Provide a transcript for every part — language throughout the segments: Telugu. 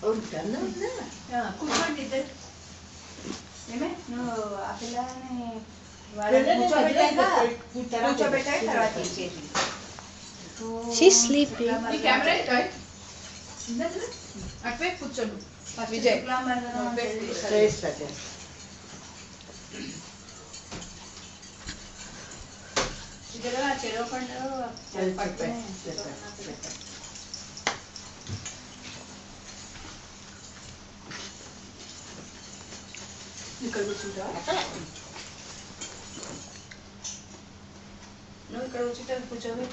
కూర్చోండి ఇద్దరు. ఏమే నువ్వు ఆ పిల్లని కూర్చోబెట్టాక తర్వాత ఇచ్చేది. She's sleeping. అటువైపు కూర్చోండు. విజయ్ ఇక్కడ చెరువు పండు ఇక్కడ కూర్చుంటా. నువ్వు ఇక్కడ కూర్చుంటా కూర్చోవి.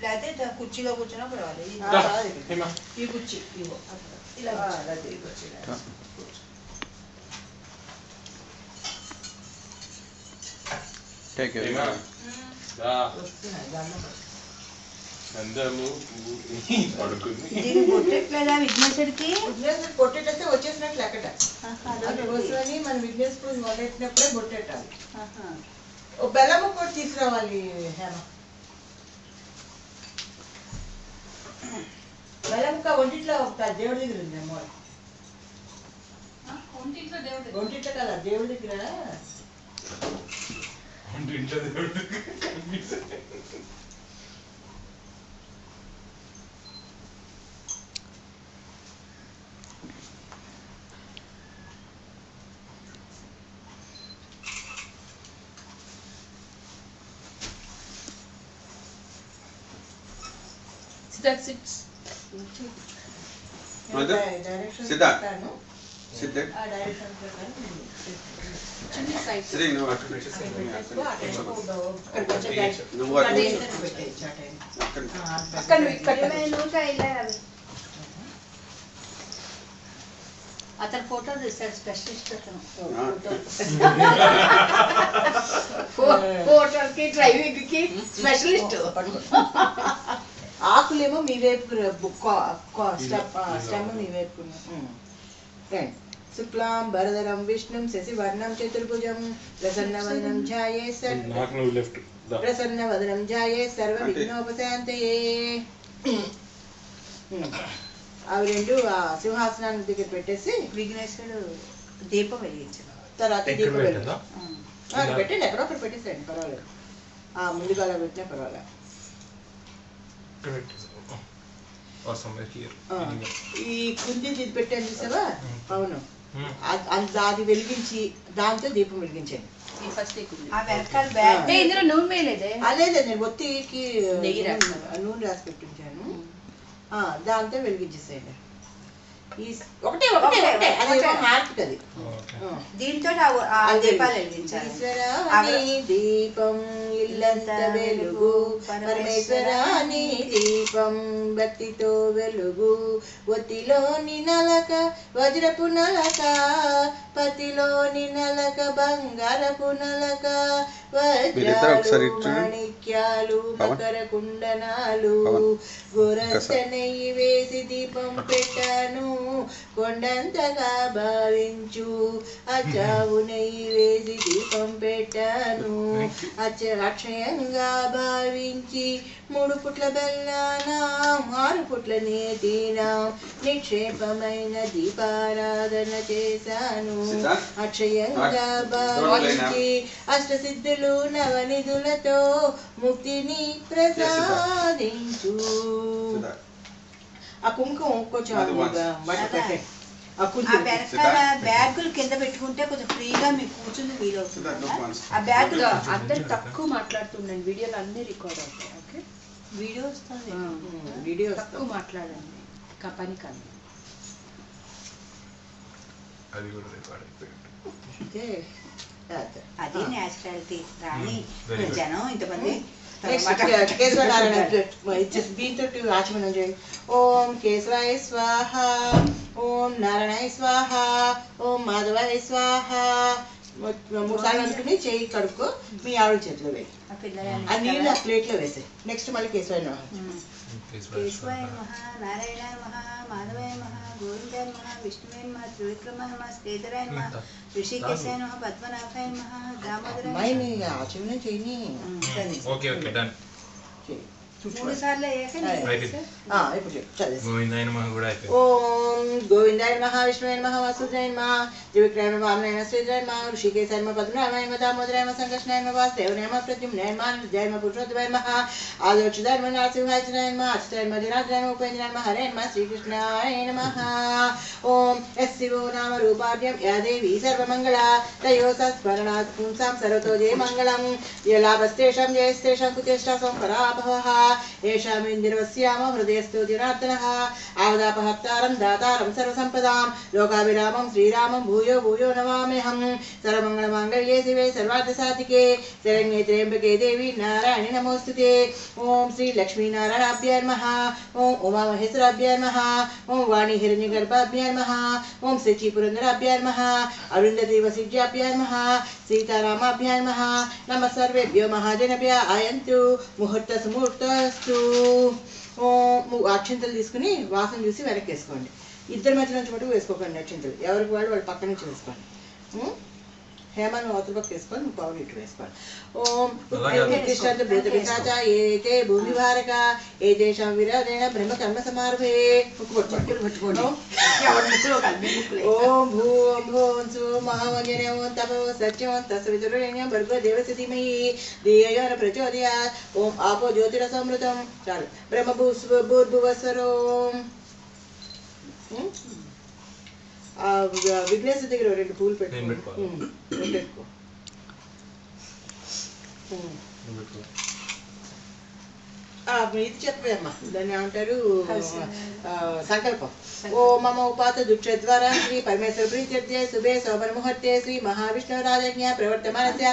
లేకపోతే కుర్చీలో కూర్చున్నా పర్వాలేదు. ఈ కుర్చీ ఇవ్వ ఇలా ఈ కుర్చీ పొట్టెట్లేదా విఘ్నేశ్వరికి? పొట్టెట్లయితే వచ్చేసినట్లు అక్కడ అందుకోసమని మన విఘ్నేశ్వరుడు మొదలెట్టినప్పుడే బొట్టెట్టాలి. ఓ బెల్లం కూడా తీసుకురావాలి హేమ. బెల్లంక ఒంటిట్లో ఒక దేవుడి దగ్గర ఉంది అమ్మ. ఒంటిట్లో కదా దేవుడి దగ్గర. Sit. Sit down. Sit there. Sitting no అతను ఫోటో తీస్తాడు స్పెషలిస్ట్. అతను ఫోటోకి డ్రైవింగ్ కి స్పెషలిస్ట్. ఆకులేమో మీ వైపు స్టెమ్ మీ వైపు. శుక్లాం వరదరం విష్ణుం శశివర్ణం చతుర్భుజం ప్రసన్నవదనం ధ్యాయే సర్వ విఘ్నోపశాంతయే. అవి రెండు ఆ సింహాసనాన్ని దగ్గర పెట్టేసి విఘ్నేశ్వరుడు దీపం వెలిగించాడు. తర్వాత దీపం పెట్టండి, ఎక్కడో ఒకటి పెట్టేసేయండి పర్వాలేదు. ముందుగా అలా పెట్టినా పర్వాలేదు. ఈ కుంది పెట్టాను చూసావా? అవును, అది వెలిగించి దాంతో దీపం వెలిగించాను. అదే నేను ఒత్తికి నూనె రాసి పెట్టించాను, దాంతో వెలిగించేసేయండి. ఒకటే హార్ట్ అది. దీంతో దీపం ఇల్లంత వెలుగు పరమేశ్వరాని దీపం భక్తితో వెలుగు. ఒత్తిలోని నలక వజ్రపు నలక, పతిలోని నలక బంగారపు నలక, వజ్రాలు మాణిక్యాలు మకర కుండనాలు, గోరంత నెయ్యి వేసి దీపం పెట్టాను కొండంతగా భావించు. అచ్చావు నెయ్యి వేసి దీపం పెట్టాను అక్షయంగా భావించి. 3 పుట్ల బెల్లానా 6 పుట్ల నేతినా నిక్షేపమైన దీపారాధన చేశాను అక్షయంగా భావించి. అష్టసిద్ధులు నవనిధులతో ముక్తిని ప్రసాదించు. ఆ కుంకుమ కొంచెం బ్యాగులు కింద పెట్టుకుంటే కొంచెం ఫ్రీగా మీకు కూర్చుని వీలవుతుంది. ఆ బ్యాగులు అందరు తక్కువ మాట్లాడుతుండండి, వీడియోలు అన్ని రికార్డ్ అవుతాయి. ఓకే, వీడియో వస్తుంది. వీడియో తక్కువ మాట్లాడండి, పని కాదు. అది న్యాచురాలిటీ. రాని జనం ఇంతమంది దీంతో ఆచమనం చేయండి. ఓం కేశవాయ స్వాహ, ఓం నారాయణాయ స్వాహ, ఓం మాధవాయ స్వాహ. 3 సార్లు అనుకుని చేయి కడుక్కో, మీ ఆవిడ చేతిలో వేయి. ఆ నీళ్ళు ఆ ప్లేట్లో వేసే. నెక్స్ట్ మళ్ళీ కేశవాయ నమః. కేశవాయ నమః, నారాయణాయ నమః, మాధవాయ నమః, గోవిందాయ నమః, విష్ణువే నమః, త్రివిక్రమాయ నమః, శ్రీధరాయ నమః, ఋషికేశాయ నమః, పద్మనాభాయ నమః, దామోదరాయ ఆచమనం చేయని. Okay okay done. 3 సార్లు అయ్యాక ఇప్పుడు చెప్పు చదివేసి. గోవిందాయ నమః కూడా అయిపోయింది. ఓం గోవిందాయ నమః విష్ణువే నమః వాసుదేవాయ నమః త్రివిక్రమ నమః వామనాయ నమః శ్రీధరాయ నమః ఋషికేశాయ నమః పద్మనాభాయ నమః దామోదరాయ నమః సంకర్షణాయ నమః వాసుదేవాయ నమః ప్రద్యుమ్నాయ నమః అనిరుద్ధాయ నమః పురుషోత్తమాయ నమః ఆదివక్షిదాయ నమః నరసింహాయ నమః అచ్యుతాయ నమః జనార్దనాయ నమః ఉపేంద్రాయ నమః హరే నమః శ్రీకృష్ణాయ నమః. ఓం యస్శివో నామ రూపాభ్యం యా దేవీ సర్వమంగళా తయో సత్స్మరణాత్ పుంసాం సర్వతో జయ మంగళం లాభస్తేషాం జయస్తేషాం కుతేష్టాసం పరాభవః ఏషాం ఇందిరవస్యామ హృదయస్థో జనార్దనః ఆవదాపహర్తారం దాతారం సర్వసంపదాం లోకాభిరామం శ్రీరామం భూయో భూయో నమామ్యహం. సర్వమంగళమాంగళ్యే శివే సర్వార్థసాధికే శరణ్యే త్ర్యంబకే దేవి నారాయణి నమోస్తుతే. ఓం శ్రీ లక్ష్మీనారాయణాభ్యాయ నమః. ఓం ఉమామహేశ్వరాభ్యాయ నమః. ఓం వాణి హిరణ్యగర్భాభ్యాయ నమః. ఓం శచీ పురందరాభ్యాయ నమః. అరుంధతి వసిజ్యాభ్యాయ నమః. సీతారామాభ్యాయ నమః. నమః సర్వేభ్యో మహాజనభ్య ఆయంతు ముహూర్త సుముహూర్తస్తు. అక్షింతలు తీసుకుని వాసన చూసి వెనక్కి వేసుకోండి. ఇద్దరి మధ్య నుంచి మటుకు వేసుకోకండి అక్షింతలు. ఎవరికి వాళ్ళు వాళ్ళ పక్క నుంచి వేసుకోండి. హేమను అవతల పక్క వేసుకొని పవన్ ఇటు వేసుకోండి. ఓం భూత ఏ భూమి భారక ఏ దేశం విరాజేణ బ్రహ్మ కర్మ సమారభే. ఓం భూం భూం సు మహామంజనం తపో సత్యం తస్వితుర్యం భర్గో దేవస్య ధీమహి ధియో న ప్రచోదయాత్. ఓం ఆపో జ్యోతిరసమృతం. చాలు. బ్రహ్మ భూర్భువస్వరోం. విఘ్నేశ్వర దగ్గర 2 పూలు పెట్టుకో. ఇది చెప్పేమ్మా, దాన్ని ఏమంటారు, సంకల్పం. ఓ మమ ఉపాత దుక్షద్వారా శ్రీ పరమేశ్వర ప్రీత్యర్థే శుభే శోభన ముహూర్తే శ్రీ మహావిష్ణు రాజజ్ఞ ప్రవర్తమానస్య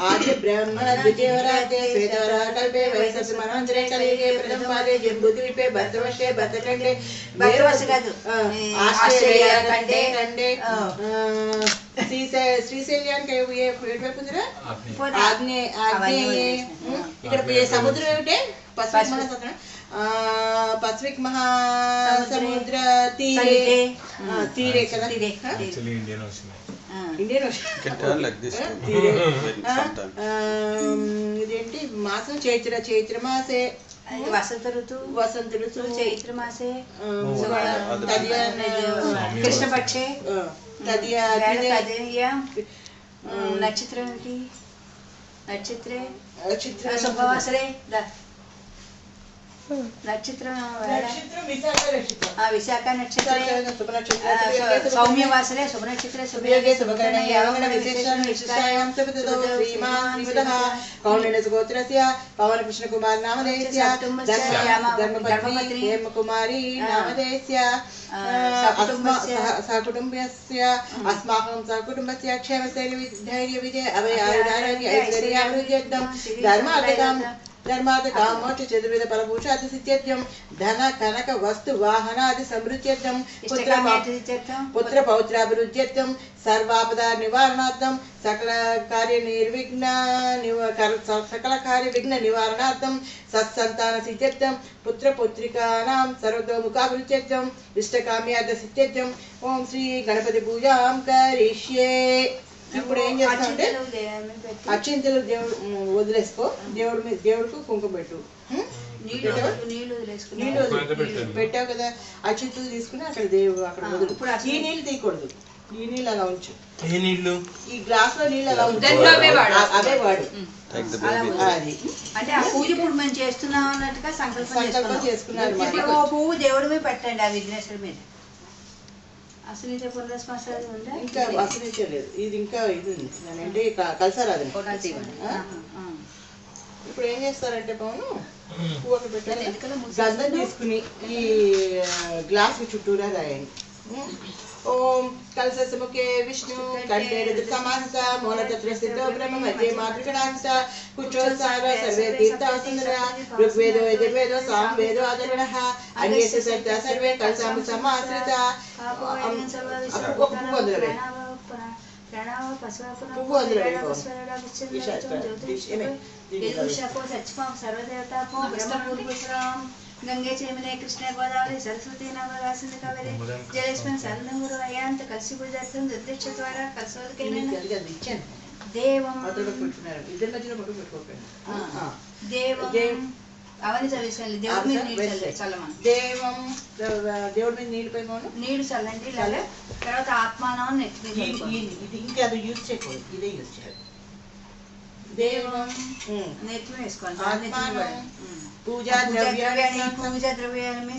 ఆది బ్రహ్మణ ద్వితీయవరాతే శ్వేతవరా కల్పే వైసస్సు మన్వంతరే కలియుగే ప్రథమ పాదే జంబుద్వీపే భద్రవర్షే భద్రఖండే ఆస్ట్రేలియా ఖండే శ్రీశైల్యానికి ఎటువైపు ఉందిరా? ఆగ్నేయ. ఇక్కడ సముద్రం ఏమిటే? పసిఫిక్ మహాసముద్ర తీరే కదా. Indian ocean. ఇదేంటి మాసం? చైత్ర మాసే వసంత ఋతువు చైత్ర మాసే కృష్ణపక్షే నక్షత్రం ఏంటి? నక్షత్రే శుభవాసరే నక్షత్రం విశాఖ నక్షత్రే సౌమ్యవాసరే శుభ నక్షత్రే శుభయోగే శుభకరణే యావగణ విశేషాన్ విశిష్టాయాం శ్రీమాన్ కౌండిన్య గోత్రస్య పవన కృష్ణ కుమార్ నామధేయస్య ధర్మపత్ని హేమకుమారి నామధేయస్య సకుటుంబస్య అస్మాకం సకుటుంబస్య క్షేమస్థైర్య విజయ అభయ ఆయురారోగ్య ఐశ్వర్యాభివృద్ధ్యర్థం ధర్మార్థ కామోక్ష చతుర్విధ ఫలభూషాది సిద్ధ్యర్థం ధన కనక వస్తు వాహనాది సమృద్ధ్యర్థం పుత్ర పౌత్రాభివృద్ధ్యర్థం సర్వాపద నివారణార్థం సకల కార్య విఘ్న నివారణార్థం సత్సంతాన సిద్ధ్యర్థం పుత్ర పుత్రికానాం సర్వతోముఖాభివృద్ధ్యర్థం ఇష్టకామ్యార్థ సిద్ధ్యర్థం. ఓం శ్రీ గణపతి పూజాం కరిష్యే. ఇప్పుడు ఏం చేస్తామంటే అక్షింతలు దేవుడు వదిలేసుకో. దేవుడికి కుంకుమ పెట్టు. నీళ్ళు పెట్టావు కదా, అక్షింతలు తీసుకుని అక్కడ దేవుడు అక్కడ వదులు. ఈ నీళ్ళు తీయకూడదు. ఈ నీళ్ళు అలా ఉంచు. ఈ గ్లాస్ లో నీళ్ళు అలా ఉంచు. అవే వాడు. అది అంటే ఆ పూజ ఇప్పుడు మేము చేస్తున్నాం అన్నట్టుగా సంకల్పం చేసుకున్నారు. పువ్వు దేవుడి మీద పెట్టండి, ఆ విఘ్నేశ్వరుడి మీద. అసలు పునరస్మసాలు ఉందా? ఇంకా అసలు లేదు. ఇది ఇంకా ఇది ఉంది. అంటే కలిసారాధన. ఇప్పుడు ఏం చేస్తారంటే పవను, పువ్వు అక్కడ పెట్టాలి. గంధం తీసుకుని ఈ గ్లాస్ చుట్టూరా రాయండి. ఓం కలసముఖే విష్ణు కంఠే సమాస మూలతత్ర స్థితో బ్రహ్మ మధ్య మాతృగణాంత కుచోత్సార సర్వే తీర్థాసుందర ఋగ్వేదో యజుర్వేదో సామవేదో అధర్వణః అన్యేషు సర్త సర్వే కలసాము సమాశ్రిత. గంగే చేమినే కృష్ణ గోదావరి సరస్వతి నర్మదా సింధు కావేరి జలేస్మిన్ సంధమురు అయాంత కలిసిపుజార్థం దుర్దిక్ష ద్వారా కలిసోదకైన దేవం పెట్టుకున్నారు. ఇద్దరి మధ్యలో పట్టు పెట్టుకోకండి. దేవం అవన్నీ చదివేసాను. దేవుడి మీద నీళ్ళు చల్లమని. దేవుడి మీద నీళ్ళు పోయిపోను నీళ్ళు చల్లండి. ఇలాగే తర్వాత ఆత్మానం నెత్తి ఇది ఇంకా అది యూజ్ చేయకూడదు, ఇదే యూజ్ చేయాలి. దేవం నెత్తి వేసుకోండి. పూజా ద్రవ్యాన్ని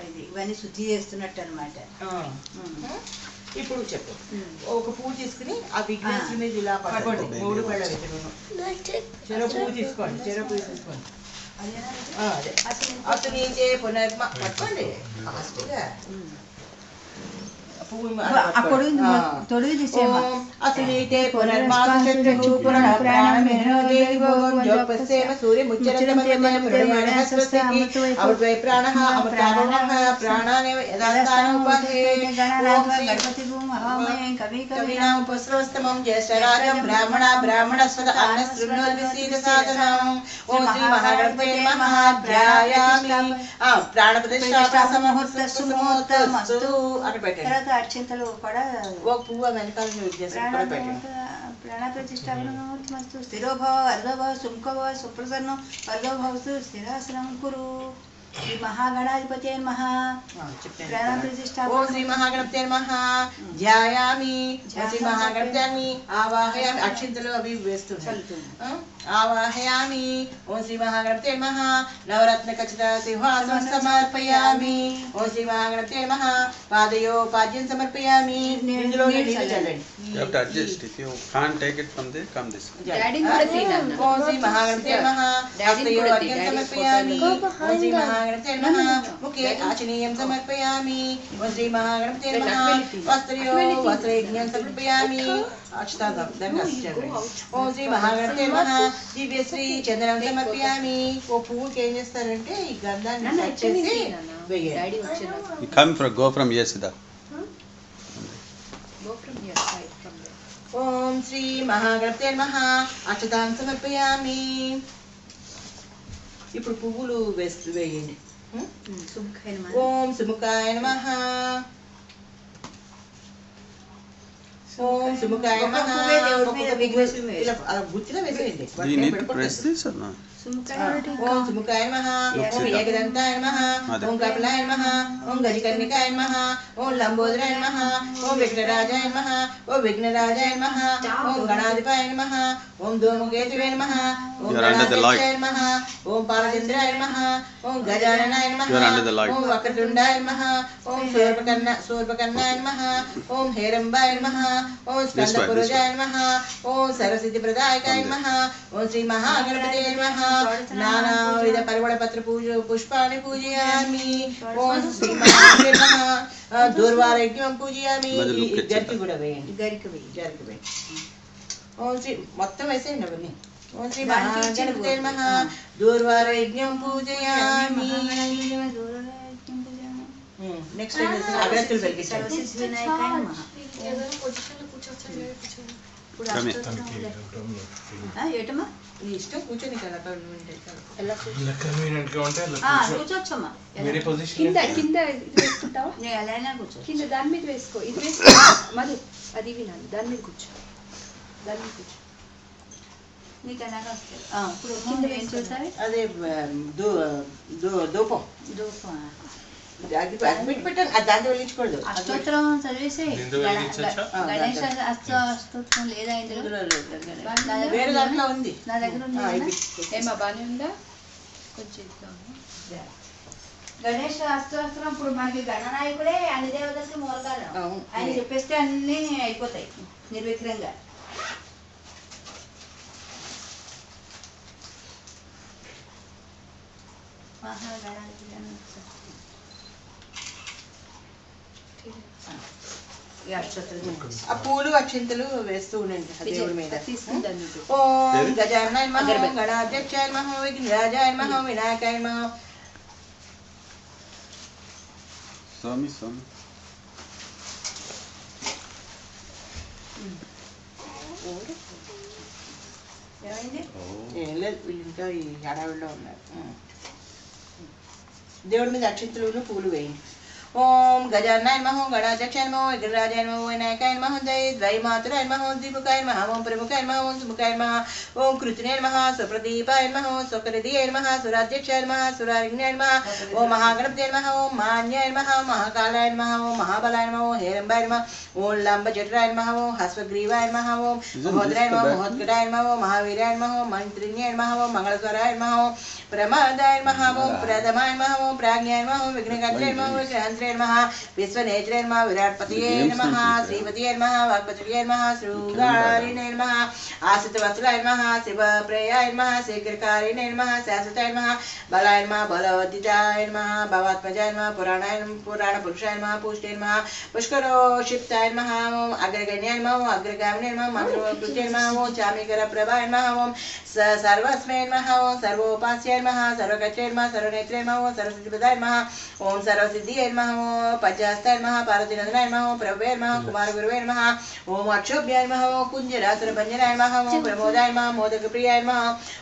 ఇది ఇవన్నీ శుద్ధి చేస్తున్నట్టు అనమాట. ఇప్పుడు చెప్పు. ఒక పువ్వు తీసుకుని ఆ విఘ్నేశ్వరుని మీద ఇలా పట్టుకోండి. 3 పళ్ళ విగ్రహం. చెరో పువ్వు తీసుకోండి, చెరో పువ్వు తీసుకోండి. అదే అసలు నీచే పునర్మ పట్టుకోండి ఫాస్ట్గా. అసునీతే పునర్మాసు సూర్య జ్యేష్ఠరాజం బ్రాహ్మణ బ్రాహ్మణస్వత అన్నశృణోద్విసీదసాదనం. ఓం శ్రీ మహాగణపతే నమః. ధ్యాయామి. ప్రాణప్రతిష్ఠాపనమస్తు అని పెట్టండి. అక్షంతలు కూడా ఒక పువ్వు వెనకాల ప్రాణ ప్రతిష్టాపనమస్తు. స్థిరోభవ అర్ధోభవ సుముఖభవ సుప్రసన్నం అర్ధోభవస్తు స్థిరాసనం కురు. శ్రీ మహాగణాధిపతి నమః. ప్రాణ ప్రతిష్ఠా. ఓం శ్రీ మహాగణపతే నమః. ధ్యాయామి. శ్రీ మహాగణపతి ఆవాహయామి. అక్షింతలు అవి వేస్తున్నాయి. ఆవాహయామి. ఓం శ్రీ మహాగణపతే నమః. నవరత్న ఖచ్చిత సింహాసనం సమర్పయామి. ఓం శ్రీ మహాగణపతే నమః. పాదయో పాద్యం సమర్పయామి. ఇందులో నీళ్ళు చల్లండి. You have to adjust. If you can't take it from there, come this way. ఓం శ్రీ మహాగణపతే నమః. హస్తయో అర్ఘ్యం సమర్పయామి. ఓం శ్రీ మహాగణపతే నమః. ముఖే ఆచనీయం సమర్పయామి. ఓం శ్రీ మహాగణపతే నమః. వస్త్రయో వస్త్రయజ్ఞం సమర్పయామి. ఓం శ్రీ మహాగణపతే నమః. దివ్యశ్రీ చందనం సమర్పయామి. ఓ పువ్వుకి ఏం చేస్తారంటే ఈ గంధాన్ని కట్ చేసి వేయాలి. Go from here, Siddha. ఓం శ్రీ మహాగణపతే నమః. అక్షతాన్ సమర్పయామి. ఇప్పుడు పువ్వులు వేయండి. ఓం సుముఖాయ నమః. ఓం సుముఖాయ నమః. గుర్తుగా వేసేయండి. Do you need to press this or not? ఓం సుముఖాయ నమః. ఓం ఏకదంతాయ నమః. ఓం కపిలాయ నమః. ఓం గజకర్ణికాయ నమః. ఓం లంబోదరాయ నమః. ఓం విఘ్నరాజాయ నమః. ఓం విఘ్నరాజాయ నమః. ఓం గణాధిపాయ నమః. ఓం ధూమకేతువే నమః. ఓం గణాధ్యక్షాయ నమః. ఓం పాలచంద్రాయ నమః. ఓం గజాననాయ నమః. ఓం వక్రతుండాయ నమః. ఓం శూర్పకర్ణాయ నమః. ఓం హేరంబాయ నమః. ఓం స్కందపురుజాయ నమః. ఓం సరస్వతిప్రదాయకాయ నమః. ఓం శ్రీ మహాగణపతే నమః. నానావిధ పరిమళపత్ర పుష్పాన్ని పూజయామి. ఓం శ్రీ మహాగణపతే నమః. దూర్వారయజ్ఞం పూజయామి. గరికి కూడా వేయండి. గరికి వేయండి. ఓం శ్రీ మొత్తం వేసేయండి అవన్నీ. ఓం శ్రీ మహాగణపతే నమః. దూర్వారయజ్ఞం పూజయామి. నెక్స్ట్ అగరత్తులు వెలిగించండి. ఏటమ్మా నీ ఇష్టం కూర్చొని కదా కూర్చోవచ్చమ్మా. కింద వేసుకుంటావా? ఎలా కూర్చో. కింద దాని మీద వేసుకో. ఇది వేసుకో మధు. అది వినాలి. దాని మీద కూర్చో. దాని మీద కూర్చో. నీకు ఎలాగా వస్తుంది. ఇప్పుడు కింద ఏం చేస్తారు? అదే ధూపం. అగ్గిపెట్టి పెట్టండి. దాన్ని వెలిగించకూడదు. అష్టోత్తరం చదివేసి గణేష అష్టోత్తరం లేదా ఇందులో వేరే దాంట్లో ఉంది. నా దగ్గర ఉంది. ఏమా బాగానే ఉందా? కొంచెం గణేష అష్టోత్తరం ఇప్పుడు మనకి గణనాయకుడే అన్ని దేవతలకి మూలకాలం. ఆయన చెప్పేస్తే అన్ని అయిపోతాయి నిర్విఘ్నంగా. ఆ పూలు అక్షింతలు వేస్తూ ఉండండి దేవుడి మీద. ఓం గజాననాయ నమః. గణాధ్యక్షాయ నమః. విఘ్నరాజాయ నమః. వినాయకాయ నమః. Swami. ఏం లేదు, వీళ్ళు ఇంకా ఈ హడావిడిలో ఉన్నారు. దేవుడి మీద అక్షింతలు పూలు వేయండి. ఓం గజాననాయ నమః గణాధ్యక్షాయ నమః విగ్రహరాజాయ నమః వినాయకాయ నమః ద్వైమాతురాయ నమః ద్విముఖాయ నమః ఓం ప్రముఖాయ నమః ఓం సుముఖాయ నమః ఓం కృతినే నమః స్వప్రదీపాయ నమః స్వకృతియే నమః సురాధ్యక్షాయ నమః సురారిజ్ఞాయ నమః ఓం మహాగణపతే నమః ఓం మాన్యాయ నమః మహాకాలాయ నమః ఓం మహాబలాయ నమః ఓం హేరంబాయ నమః ఓం లంబజఠరాయ నమః ఓం హస్వగ్రీవాయ నమః ఓం మహోదరాయ నమః మహోత్కటాయ నమః ఓం మహావీరాయ నమః ఓం మంత్రిణ్యాయ నమః ఓం మంగళస్వరాయ నమః ఓం ప్రమాదాయ నమః ఓం ప్రథమాయ నమః ఓం ప్రాజ్ఞాయ నమః ఓం విఘ్నకర్త్రాయ నమః ఓం విఘ్నహంత్రాయ నమః విశ్వనేత్రాయ నమః విరాట్పతయే నమః శ్రీపతయే నమః వాగ్పతయే నమః శృంగారిణే నమః ఆశ్రితవత్సలాయ నమః శివప్రియాయ నమః శీఘ్రకారిణే నమః శాశ్వతాయ నమః బలాయ నమః బలవర్ధితాయ నమః భవాత్మజాయ నమః పురాణపురుషాయ నమః పుష్టే నమః పుష్కరోషిప్తాయ నమః ఓం అగ్రగణ్యాయ నమః ఓం అగ్రగామినే నమః మంత్రకృత్యే నమః ఓం చామికరప్రభాయ నమః ఓం సర్వస్మై నమః ఓం సర్వోపాస్యాయ నమః సర్వగత్రే నమః సర్వనేత్రే నమః ఓం సర్వసిద్ధిపదాయ నమః ఓం సర్వసిద్ధియే నమః ఓం పంచహస్తాయ నమః పార్వతీనందనాయ నమః ఓం ప్రభువే నమః కుమారగురువే నమః ఓం అక్షోభ్యాయ నమః ఓం కుంజరాసురభంజనాయ నమః ఓం ప్రమోదాయ నమః మోదకప్రియాయ నమః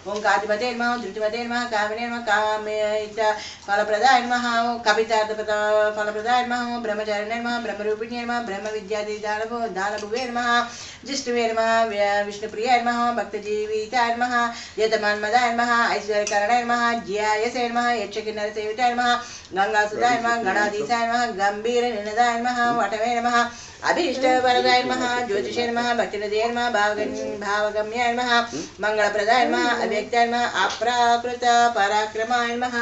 ఓం కాతిపతే నమః ధృతిపతే నమః కామినే నమః కామిత ఫలప్రదాయ నమః ఓం కపితార్థ ఫలప్రదాయ నమః ఓం బ్రహ్మచారిణే నమః బ్రహ్మరూపిణ్యే నమః బ్రహ్మ విద్యాది దానభువే నమః జిష్ణువే నమః విష్ణుప్రియాయ నమః భక్తజీవితాయ నమః యతమన్మదాయ నమః ఐశ్వర్యకరణాయ నమః జ్యాయసే నమః యక్షకిన్నరసేవితాయ నమః గంగాసుదాయ నమః గణాధీశాయ నమః గంభీర నినదాయ నమః వటవే నమః అభీష్టవరదాయ నమః జ్యోతిషే నమః భక్తినదే నమః భావగమ్యాయ నమః మంగళప్రదాయ నమః అవ్యక్తాయ నమః అప్రాకృత పరాక్రమాయ నమః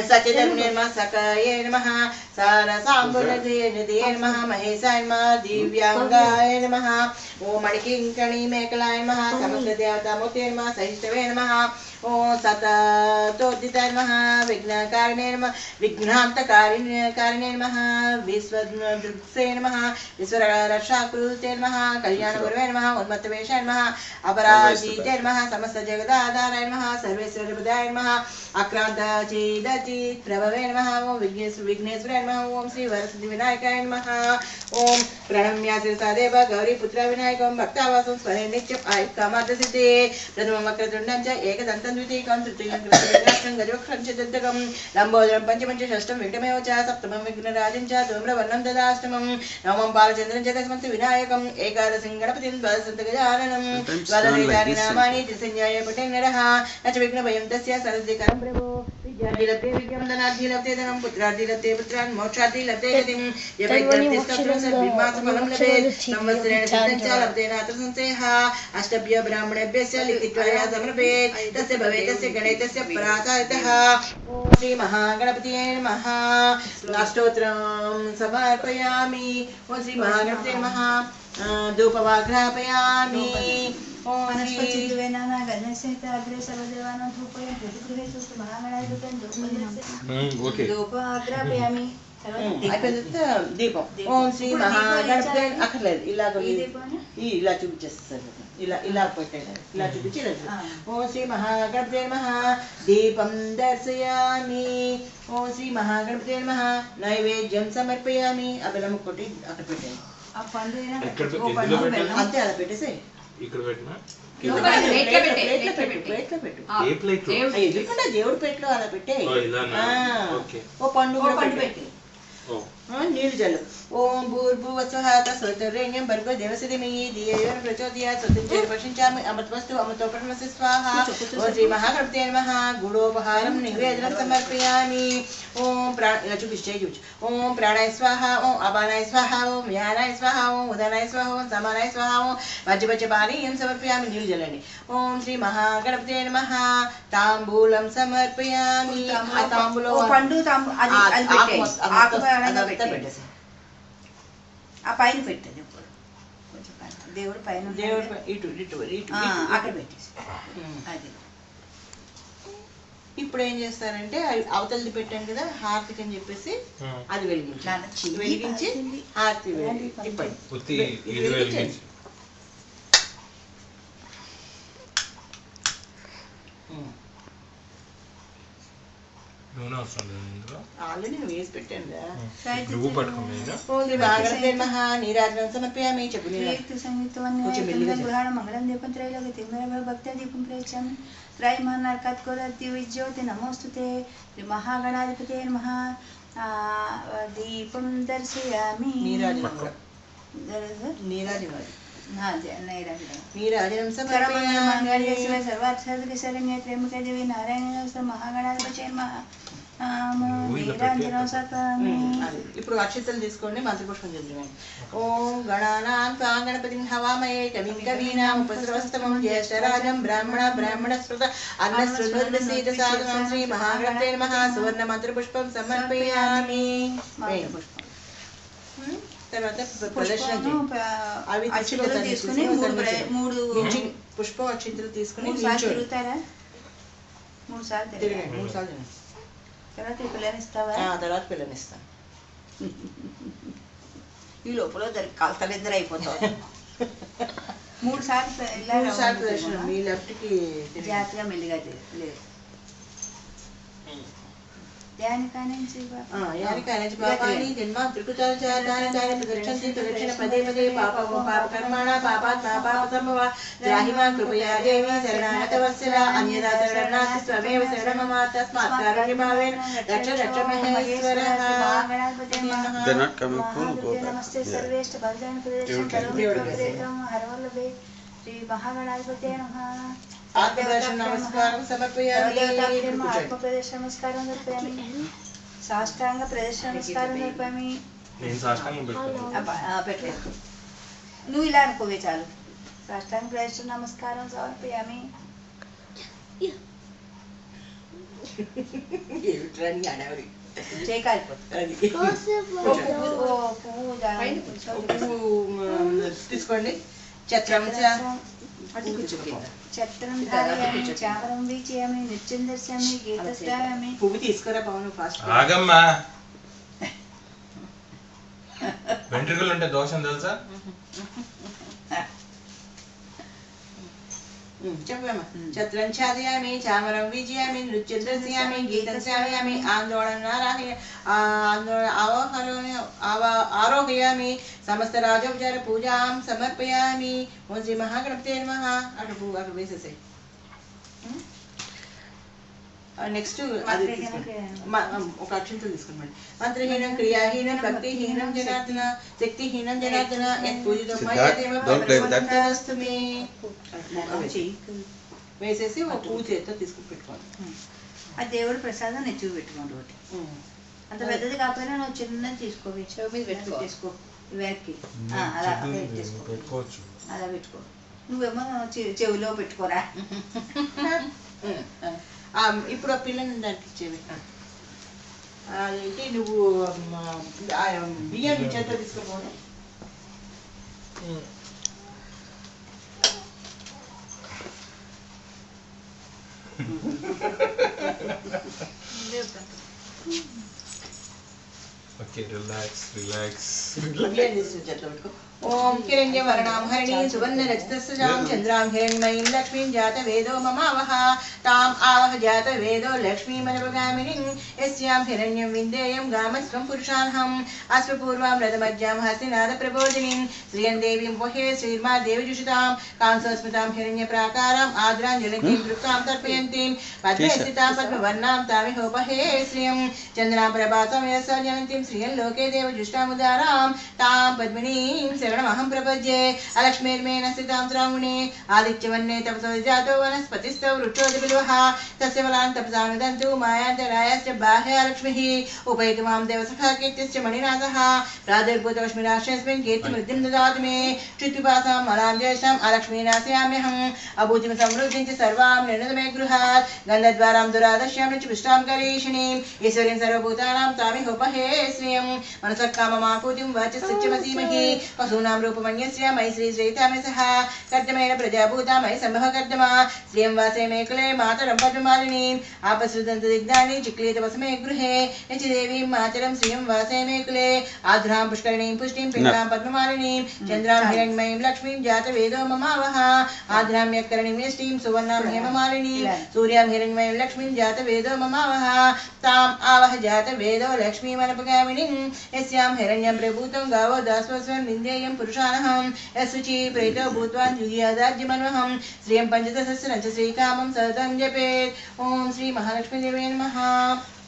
సచిదన్నే నమః సకాయే నమః సారసాంబులనిధియే నమః మహేశాయ నమః దివ్యాంగాయ నమః ఓం మణికింకణి మేకలాయ నమః సమస్త దేవతామూర్తే నమః సహిష్టవే నమః ఓం సతతోదితాయ నమః విఘ్నకారిణే నమః విఘ్నాంతకారిణే నమః విశ్వదృక్సే నమః విశ్వరక్షాకృతే నమః కళ్యాణగురవే నమః ఉన్మత్తవేషాయ నమః అపరాజితే నమః సమస్త జగదాధారాయ నమః సర్వేశ్వరపదాయ నమః అక్రాంతచిదచిత్ ప్రభవే నమః ఓం విఘ్నేశ్వరాయ నమః ఓం శ్రీ వరసిద్ధి వినాయకాయ నమః ఓం ప్రణమ్య శిరసాదేవ గౌరీపుత్ర వినాయకం భక్తావాసం స్వరే నిత్యం ఆయుక్కామార్థసిద్ధి ప్రథమం వక్రతుండం చ ఏకదంతం ద్వితీయం తృతీయం కృష్ణం గజవక్రం చ దద్దకం లంబోదరం పంచమం చ షష్టం విఘ్నమేవ చ సప్తమం విఘ్నరాజం చ ధూమ్రవర్ణం తదాష్టమం నవమం బాలచంద్రం చ దశమం వినాయకం ఏకాదశం గణపతిం ద్వాదశం గజాననం ద్వాదశేతాని నామాని త్రిసంజ్ఞాయ పటే నరః న చ విఘ్నభయం తస్య సరస్వతీకరం ప్రభో విద్యార్థి లబ్ధే విద్యాం ధనార్థి లబ్ధే ధనం పుత్రార్థి లబ్ధే పుత్రాన్ మోక్షార్థి లబ్ధే గతిం యవైద్యార్థి స్తోత్రం సద్విమాసఫలం లభేత్ సంవత్సరేణ సిద్ధం చ లబ్ధేనాత్ర సంశయః అష్టభ్య బ్రాహ్మణేభ్యస్య లిఖిత్వయా సమర్పయేత్ తస్య భవేత్ తస్య గణేతస్య పరాకారితః ఓం శ్రీ మహాగణపతియే నమః అష్టోత్తరం సమర్పయామి ఓం శ్రీ మహాగణపతియే నమః ధూపవాగ్రాపయామి ఓం శ్రీ గణేశాగ్రే సర్వదేవానాం ధూపయం ప్రతిగృహే సూక్త మహాగణాధిపత్యం ధూపగ్రాపయామి దీపం ఓం శ్రీ మహాగణపతి అక్కర్లేదు ఇలా చూపించేస్తారు ఇలా పెట్టండి ఇలా చూపించి ఓం శ్రీ మహాగణపతి నమః దీపం దర్శయామి ఓం శ్రీ మహాగణపతి నమః నైవేద్యం సమర్పయామి ఆ బెల్లం కొట్టి అక్కడ పెట్టండి అంతే అలా పెట్టేసి ఇక్కడ పెట్టినా దేవుడి పెట్లో అలా పెట్టే ఓ పండు పెట్టి నీళ్ళు జల్లు ఓం భూర్భువస్వః తత్సవితుర్వరేణ్యం భర్గో దేవस्य धीमहि धियो यो न प्रचोदयात् स्वस्ति प्रशंसामि अमृतमस्तु अमृतोपरमस्य स्वाहा ఓం శ్రీ మహాగణపతే నమః గుడోపహారం నివేదనం సమర్పయామి ఓం ఇలా చూపించే చూపించు ఓం ప్రాణాయ స్వాహ ఓం అపానాయ స్వాహ ఓం వ్యానాయ స్వాహ ఓం ఉదానాయ స్వాహ ఓం సమానాయ స్వాహ ఓం వజ్రపానీయం సమర్పయామి నీళ్ళు జల్లండి ఓం శ్రీ మహాగణపతే నమః తాంబూలం సమర్పయామి ఆ తాంబూలం పెట్టేసి ఆ పైన పెట్టండి దేవుడు పైన ఇటు అక్కడ పెట్టేసి అది ఇప్పుడు ఏం చేస్తారంటే అవతలది పెట్టాను కదా హారతికి అని చెప్పేసి అది వెలిగించి హారతి ఆల్రెడీ నేను వేసి పెట్టాను నీరాజనం సమర్పయామి చెప్పు మంగళం దీపం త్రైలోక్యం భక్త దీపం ప్రయచ్చామి త్రైమానర్కత్కోదత్తి విజ్యోతి నమోస్తుతే శ్రీ మహాగణాధిపతే నమః దీపం దర్శయామి. నీరాజనం సర్వార్థ శరణ్య త్ర్యంబకే దేవి నారాయణ మహాగణాధిపతి ఇప్పుడు అక్షతలు తీసుకోండి, మంత్రపుష్పం చదివాం. ఓం గణానాం త్వాం గణపతిం హవామహే కవిం కవీనాం ఉపస్రవస్తమం జ్యేష్ఠరాజం బ్రాహ్మణ స్మృత అన్నస్రునోద్భసీత సాధనం శ్రీ మహాగణపతే నమః. సువర్ణ మంత్రపుష్పం సమర్పయామి. తర్వాత ప్రదర్శన అవి తీసుకుని పుష్పం అక్షింతలు తీసుకుని 3 సార్లు తర్వాత పిల్లనిస్తావా? తర్వాత పిల్లనిస్తాను. ఈ లోపల కాల్తలిద్దరు అయిపోతావు. 3 సార్లు ప్రదర్శన మీ లెఫ్ట్ కి జాగ్రత్తగా మెల్లిగా లేదు. పాపాని ప్రదక్షిణ పదే పదే పాపకర్మాణ పాపాత్మా పాపసంభవ ద్రాహిమా కృపయా దేవి శరణాగత వత్సల అన్యదా శరణాగతి త్వమేవ శరణమమ తస్మాత్ కారుణ్యభావేన రక్ష రక్ష మహేశ్వరః. నమస్తే సర్వేష్ట భద్రాణ ప్రదేశం హరవల్లభే శ్రీ మహాగణాధిపతే నమః. నమస్కారం సమర్పయామి. ఆత్మ ప్రదర్శన నమస్కారం జరిపామి. సాష్టాంగ ప్రదర్శన నమస్కారం జరిపామి. పెట్టలేదు, నువ్వు ఇలా అనుకోవే చాలు. సాష్టాంగ ప్రదర్శన నమస్కారం సమర్పయామి. తీసుకోండి. చత్రం చామరం వీచయామి, నృత్యం దర్శయామి, గీతశ్రాయామి. పువ్వు తీసుకురా పవన్ ఫాస్ట్. ఆగమ్మా, వెంట్రుకలు ఉంటే దోషం తెలుసా? చెప్పమ్మా. చత్రం ఛాదయామి, చామరం వీజయామి, నృత్యం దర్శయామి, గీతం శ్రావయామి, ఆరోహయామి, సమస్త రాజోపచార పూజాం సమర్పయామి. ఓం శ్రీ మహాగణపతే నమః. అక్కడ పువ్వు అక్కడ వేసేసాయి. నెక్స్ట్ ఒక అక్షంతలు తీసుకోండి. మంత్రహీనం క్రియాహీనం భక్తిహీనం జనార్దన శక్తిహీనం జనార్దన వేసేసి ఒక పువ్వు చేతితో తీసుకుని పెట్టుకోండి. ఆ దేవుడు ప్రసాదం నెచ్చు పెట్టుకోండి. ఒకటి అంత పెద్దది కాకపోయినా నువ్వు చిన్నది తీసుకో, తీసుకో వెనక్కి అలా పెట్టుకోవచ్చు. అలా పెట్టుకో. నువ్వేమో చెవిలో పెట్టుకోరా. ఇప్పుడు ఆ పిల్లని దానికి ఇచ్చేవి. అదేంటి నువ్వు బియ్యం చేత తీసుకోపోను. Okay, relax relax. ఓం హిరణ్య వర్ణాం హరిణీ సువర్ణ రజతస్యాం చంద్రాం హిరణ్మయీం లక్ష్మీం జాత వేదో మమావహ తాం ఆవహ జాత వేదో లక్ష్మీమనవగామినీం యస్యాం హిరణ్యం విందేయం గామస్వం పురుషాన్హం అశ్వపూర్వాం రథమజ్జాం హస్తినాద ప్రబోధినీం శ్రియం దేవీం వహే శ్రీర్మా దేవజుషితాం కాంసస్మృతాం హిరణ్య ప్రాకారాం ఆద్రాంజలిం వృత్తాం తర్పయంతీం పద్మే స్థితాం పద్మవర్ణాం తామిహోపహే శ్రియం చంద్రాం ప్రభాసం యస్సా జనంతిం శ్రియం లోకే దేవజుష్టాముదారాం తాం పద్మినీం శరణమహం ప్రపద్యే అలక్ష్మీర్మేణ స్థితాం శ్రావణే ఆదిత్యవన్నే తపసో జాతో వనస్పతిస్థో వృక్షోది బిల్వః తస్య ఫలాన్ తపసానుదంతు మాయాంతరాయశ్చ బాహ్య లక్ష్మిః ఉపైతు మాం దేవసఖా కీర్తిశ్చ మణినాథః ప్రాదుర్భూతలక్ష్మీరాశ్రయస్మిన్ కీర్తిమృద్ధిం దదాతు మే క్షుత్పిపాసాం మలాం జ్యేష్ఠాం అలక్ష్మీనాశయామ్యహం అభూతిం సమృద్ధిం చ సర్వాం నిర్ణత మే గృహాత్ గంధద్వారాం దురాదశ్యాం చ పుష్టాం కరీషిణీం ఈశ్వరీం సర్వభూతానాం తామిహోపహే శ్రియం మనసక్కామమాకూతిం వాచస్సత్యమసీమహి వసూనాం రూపమన్యస్య మై శ్రీ శ్రీతామసః కర్దమేణ ప్రజాభూతా మై సంభవ కర్దమా శ్రియం వాసే మే కులే మాతరం పద్మమాలినీం ఆపసృదంత దిగ్ధాని చిక్లీత వసమే గృహే యచిదేవీం మాతరం శ్రియం వాసే మే కులే ఆధ్రాం పుష్కరిణీం పుష్టిం పిండాం పద్మమాలినీం చంద్రాం హిరణ్మయీం లక్ష్మీం జాత వేదో మమావహ ఆధ్రాం యక్కరణీం యష్టీం సువర్ణాం హేమమాలినీం సూర్యాం హిరణ్మయీం లక్ష్మీం జాత వేదో మమావహ తాం ఆవహ జాత వేదో లక్ష్మీమనపగామినీం యస్యాం హిరణ్యం ప్రభూతం గావో దాస్వస్వం నిందేయం పురుషానహం యశుచి ప్రేతో భూత్వాన్ యుగియాదార్జ్యమన్వహం శ్రియం పంచదశస్రం చ శ్రీకామం సతతం జపేత్. ఓం శ్రీ మహాలక్ష్మీదేవే నమః.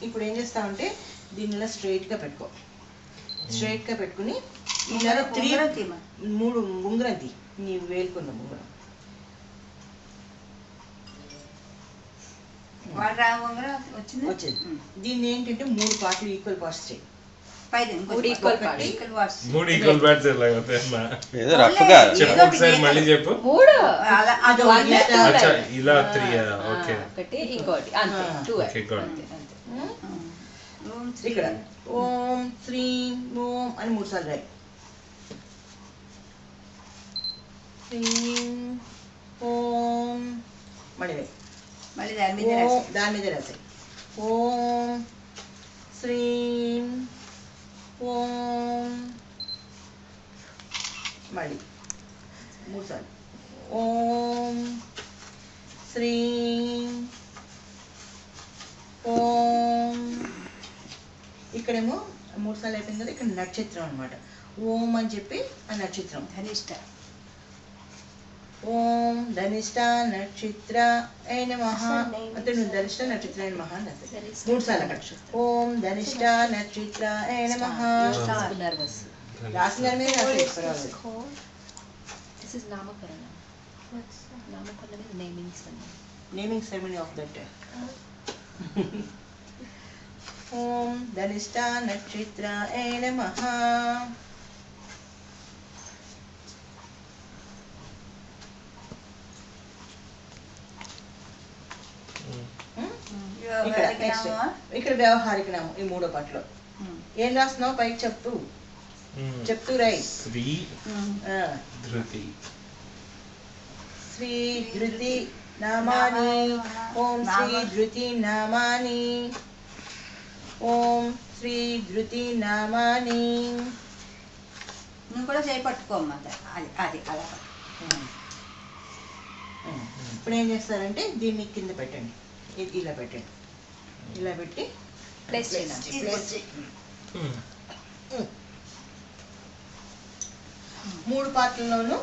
ఇప్పుడు ఏం చేస్తామంటే దీన్ని ఇలా స్ట్రైట్గా పెట్టుకో. స్ట్రైట్గా పెట్టుకుని ఇలా 3 ఉంగరం తీ, నీ వేలుకున్న ఉంగరం. వచ్చింది. దీన్ని ఏంటంటే 3 పార్ట్లు ఈక్వల్ పార్ట్స్ చేయి. మూడు ఈక్వల్ పార్ట్స్ ఎలాగ ఏదో రఫ్గా చెప్పు, ఒకసారి మళ్ళీ చెప్పు. అచ్చా ఇలా 3. ఓకే ఇక్కడ ఓం శ్రీం ఓం అని 3 సార్లు రాయి. శ్రీం ఓం మళ్ళీ దాని మీద రాసాయి. ఓం శ్రీం ఓం మళ్ళీ 3 సార్లు. ఓం శ్రీం ఓం. ఇక్కడేమో 3 సార్లు అయిపోయింది కదా, ఇక్కడ నక్షత్రం అనమాట. ఓం అని చెప్పి ఆ నక్షత్రం ధనిష్ట. ఓం ధనిష్ట నక్షత్ర నమః అంటే నువ్వు ధనిష్ట నక్షత్ర నమః అని రాస్తాయి 3 సార్లు అక్కడ. ఓం ధనిష్ట నక్షత్ర నమః రాసిన మీద రాసేసుకోవాలి. Naming ceremony of that. ఓం ధనిష్ట నక్షత్ర నమః. ఇక్కడ వ్యవహారిక నామం ఈ 3వ పాటలో ఏం రాస్తున్నావు పైకి చెప్తూ రై. శ్రీ ధృతి. శ్రీ ధృతి నామాని. ఓం శ్రీ ధృతి నామాని. ఓం శ్రీ ధృతి నామాని. నువ్వు కూడా చేయి పట్టుకోమ్మా. అది అలా. ఇప్పుడు ఏం చేస్తారంటే దీన్ని కింద పెట్టండి, ఇలా పెట్టండి. ఇలా పెట్టి ప్లేస్ 3 పాత్రల్లోనూ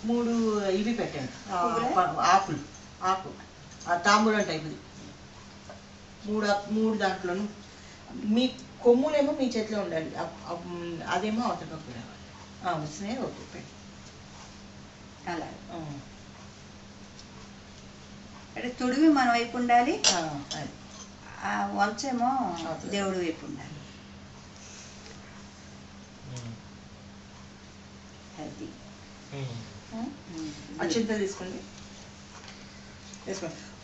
3 ఇవి పెట్టండి. ఆకు తాంబూలం టైపుది 3 దాంట్లోనూ. మీ కొమ్ములేమో మీ చేతిలో ఉండాలి, అదేమో అవతల పక్క రావాలి. వస్తున్నాయి. ఓకే పెట్టి అలా అంటే తుడివి మన వైపు ఉండాలి, వంచేమో దేవుడి వైపు ఉండాలి. అది అక్షంతలు తీసుకోండి.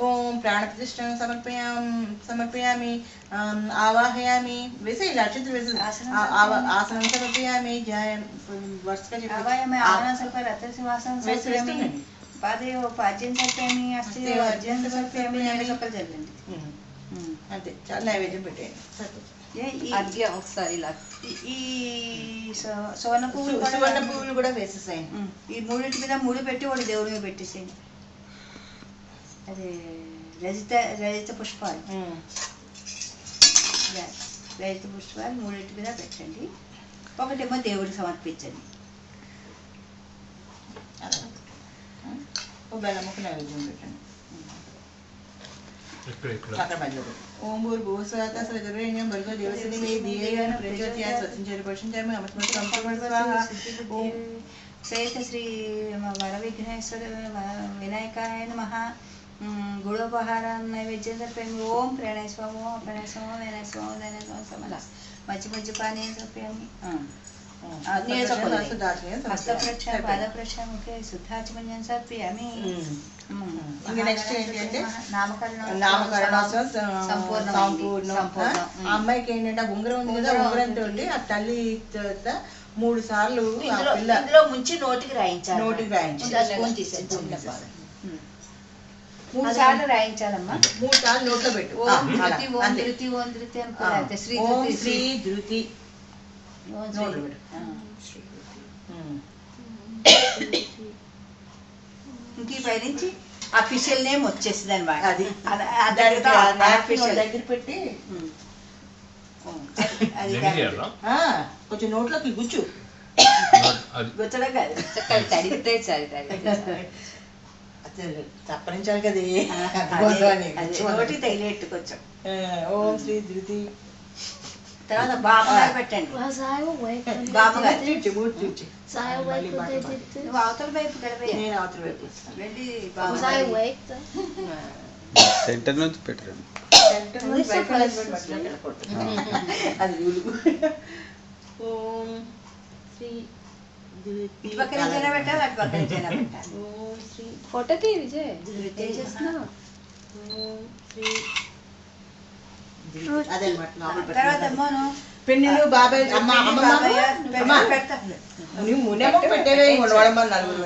ఓం ప్రాణప్రతిష్ఠ సమర్పయామి ఆవాహయామి. వేసే ఇలా అక్షంతలు వేసే. ఆసనం సమర్పయామి. వరుసగా చెప్పి పాదయో పాద్యం సమర్పయామి. అస్థియో అర్జునం సమర్పయామి. చదవండి. అంతే చాలా నైవేద్యం పెట్టేయండి. ఒకసారి ఈ సువర్ణ పువ్వులు కూడా వేసేసాయండి. ఈ 3 మీద 3 పెట్టి వాడు దేవుడి మీద పెట్టేసేయండి. అది రజిత పుష్పాలు. రజిత పుష్పాలు 3 మీద పెట్టండి. ఒకటేమో దేవుడికి సమర్పించండి. బెల్లముకు నైవేద్యం పెట్టండి. ఓం భూర్భువస్సువః సవితుర్వరేణ్యం భర్గో దేవస్య ధీమహి ప్రచోదయాత్ స్వస్తించరి పశ్యంచామి అమృతం సంపూర్ణస్వాహా. ఓం శ్రేత శ్రీ వర విఘ్నేశ్వర వినాయకాయ నమః. గుడోపహారం నైవేద్యం సమర్పయామి. ఓం ప్రణయ స్వామ ప్రణయ స్వామ వినయ స్వామ దైన స్వామ సమల మధ్య మధ్య పానీయం సమర్పయామి. హస్తప్రక్ష పాదప్రక్ష ముఖే శుద్ధాచమన్యం సమర్పయామి. నెక్స్ట్ ఏంటంటే నామకరణోత్సవం సంపూర్ణం. ఆ అమ్మాయికి ఏంటంటే ఉంగరం ఉంది కదా, ఉంగరంతో ఆ తల్లి 3 సార్లు ఇందులో ముంచి నోటికి రాయించాలి. 3 సార్లు రాయించాలమ్మా. 3 సార్లు నోట్లో పెట్టు. ఓం ధృతి ఓం ధృతి ఓం ధృతి అనుకోవాలి. శ్రీ ధృతి ఇంక పైనుంచి అఫీషియల్ నేమ్ వచ్చేసింది అనమాట. దగ్గర పెట్టి కొంచెం నోట్లోకి గుచ్చు. గుచ్చడం కాదు, తప్పనించాలి కదా. నోటి తగిలేట్టు కొంచెం. ఓం శ్రీ ధృతి తర్వాత బాబుగారు పెట్టండి. Was I awake when they బాబుగారు did it? మూడు చూచి Was I awake when they did this? నువ్వు అవతల వైపు గడపయ్యా నేను అవతల వైపు వస్తాను. వెళ్ళి Was I బాబుగారు awake then? సెంటర్ నుంచి పెట్టారు. సెంటర్ నుంచి వైఫ్ హస్బెండ్ మధ్యలో వెళ్ళకూడదు. అది రూలు. ఓం శ్రీ ధృతి ఇటు పక్క నుంచైనా పెట్టాలి అటు పక్క నుంచైనా పెట్టాలి. ఓం శ్రీ ఫోటోకి విజయ్ ఏం చేస్తున్నావు? ఓం శ్రీ ధృతి. అదనమాట లోపల తర్వాత పెట్టిన అమ్మను పెన్నులు బాబాయ్ అమ్మ అమ్మ బాబాయ్ అమ్మ పెడతా. నువ్వు మునేమో పెట్టేవే వాడమ్మని నలుగురు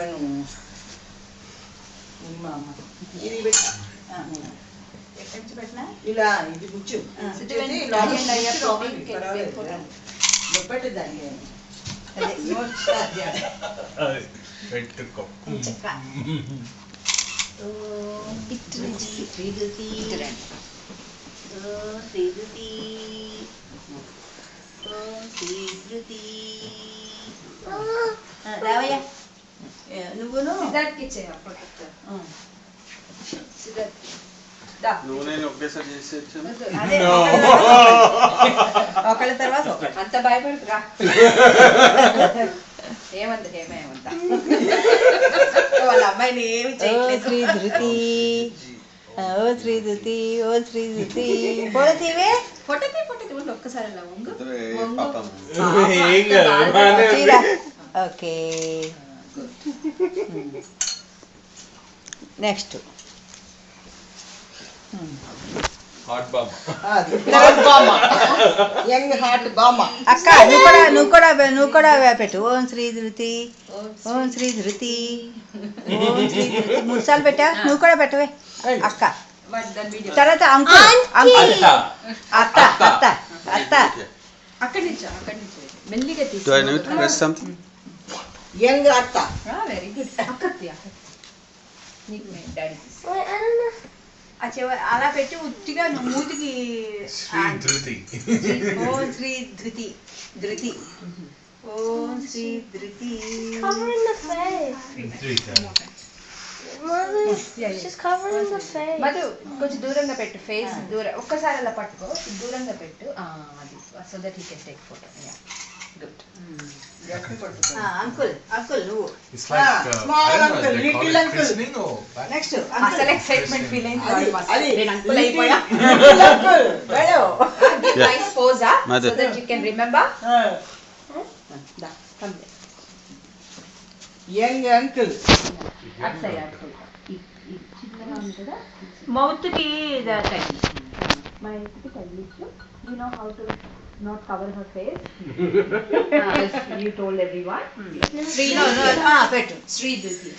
ఇది పెట్టు. ఎక్కడి నుంచి పెట్టినా ఇలా ఇది గుచ్చు గుచ్చేసి లోపల పెట్టేదాన్ని అదే నోట్స్ స్టార్ట్ చేయాలి. అది పెట్టుకో. చెక్క. ఓం శ్రీధృతి ఓం శ్రీధృతి ఓం శ్రీధృతి. రావయ్యా నువ్వును సిద్ధార్థ్కి ఇచ్చేయి ఫోటో. సిద్ధార్థ్ నువ్వు నేను ఒకేసారి చేసి వచ్చాను. అదే ఒకళ్ళ తర్వాత ఒకళ్ళు. అంత భయపడుతురా ఏమంత ఏమంత వాళ్ళ అమ్మాయిని ఏమి చేయట్లేదు. శ్రీ ధృతి ఓ శ్రీ ధృతి ఓ శ్రీ ధృతి ఫోటో తీవే. ఫోటోకి ఉండి ఒక్కసారి అలా వంగు. పాపం ఏం కాదు, బాగానే ఉంది. Okay next hot balm. Young heart బామ్మ అక్క నువ్వు కూడా పెట్టు. ఓం శ్రీ ధృతి ఓం శ్రీ ధృతి ఓం శ్రీ ధృతి 3 సార్లు పెట్టా. నువ్వు కూడా పెట్టవే అక్క. తర్వాత అంకుల్ అత్త అత్త అత్త అక్కడి నుంచి మెల్లిగా Do I need to press something? Young అత్త వెరీ గుడ్ అక్కత్తి నీకు డాడీ అలా పెట్టి ఉట్టిగా నువ్వు మూతికి శ్రీ ధృతి. ఓం శ్రీ ధృతి ధృతి ఓం శ్రీ ధృతి. covering the face. She's covering the face. Madhu కొంచెం దూరంగా పెట్టు ఫేస్ దూరం ఒక్కసారి అలా పట్టుకో దూరంగా పెట్టు అది so that he can take photo good uncle uncle నువ్వు It's like small I don't know, uncle, they call little it uncle. christening or back- next అసలు ఎక్సైట్మెంట్ ఫీల్ అయింది అది నేను అంకుల్ అయిపోయా నైస్ పోజా Madhu. So that you can remember young uncle at side uncle ఈ చిన్నగా ఉంది కదా మౌత్ కి మా ఇంటికి తగిలించు you know how to not cover her face as you told everyone పెట్టు Sri Dhruti